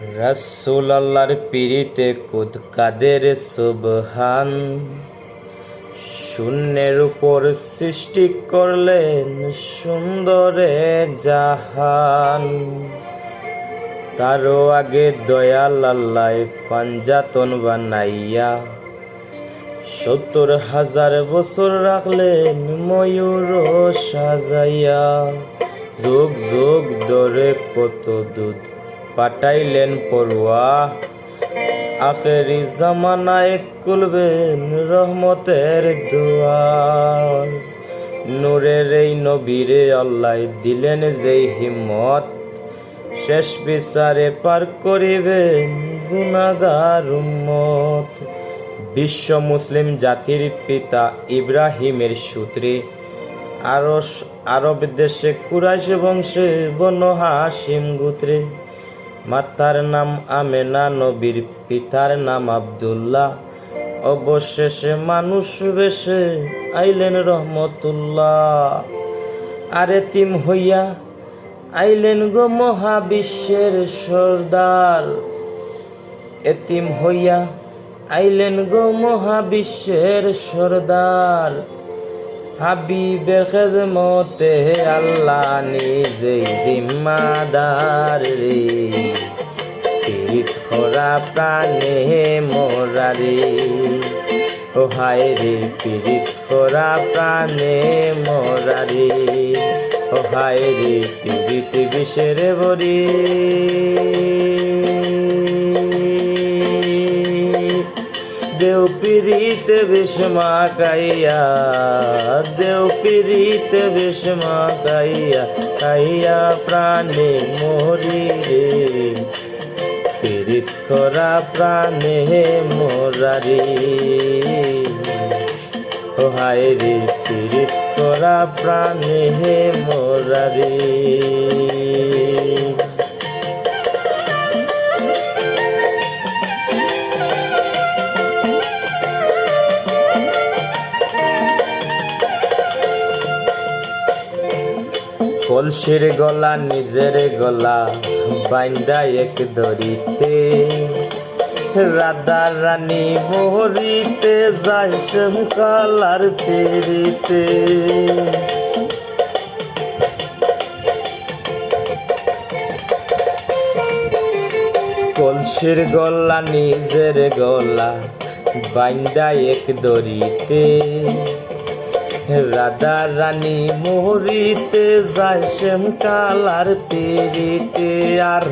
রাসূল আল্লাহর পীরিতে কুদ কাদের সুবহান। শূন্যের উপর সৃষ্টি করলেন সুন্দরে জাহান। তারও আগে দয়াল আল্লাহ পাঞ্জাতন বানাইয়া ৭০,০০০ বছর রাখলেন ময়ূর সাজাইয়া। যুগ যুগ ধরে কত দুধ পাঠাইলেন পড়ুয়া। আখেরি জামানায় খুলবেন রহমতের দুয়ার। নূরের এই নবীরে আল্লাহ দিলেন যেই হিম্মত, শেষ বিচারে পার করিবেন গুনাহগার উম্মত। বিশ্ব মুসলিম জাতির পিতা ইব্রাহিমের সূত্রে আরব দেশে কুরাইশ বংশে বনু হাশিম গোত্রে। মাতার নাম আমেনা, নবীর পিতার নাম আব্দুল্লাহ। অবশেষে মানুষ বেশে আইলেন রহমতুল্লাহ। আর এতিম হইয়া আইলেন গো মহাবিশ্বের সর্দার। এতিম হইয়া আইলেন গো মহাবিশ্বের সর্দার। হাবিবের খেদমতে আল্লাহ নিজেই জিম্মাদার রে। পীড়িত খরা প্রাণে মোরা রে, ও হায় রে পীড়িত খরা প্রাণে মোরা রে। ও হায় রে পীড়িত বিষের বরি। দেও পীড়িত বিষমা কাইয়া, দেও পীড়িত বিষমা কাইয়া, কাইয়া প্রাণে মরি রে। পীড়িত করা প্রাণে মোরা রে, ও হায় রে পীড়িত করা প্রাণে মোরা রে। কলসির গলা নিজের গলা বাইন্দা এক দড়িতে। রাধা রানী মোহরিতে যায় শ্যামকালার পেরিতে। কলসির গলা নিজের গলা বাইন্দা এক দড়িতে। রাধা রানী মোহরিতে যায় শ্যামকালার পেরিতে। আর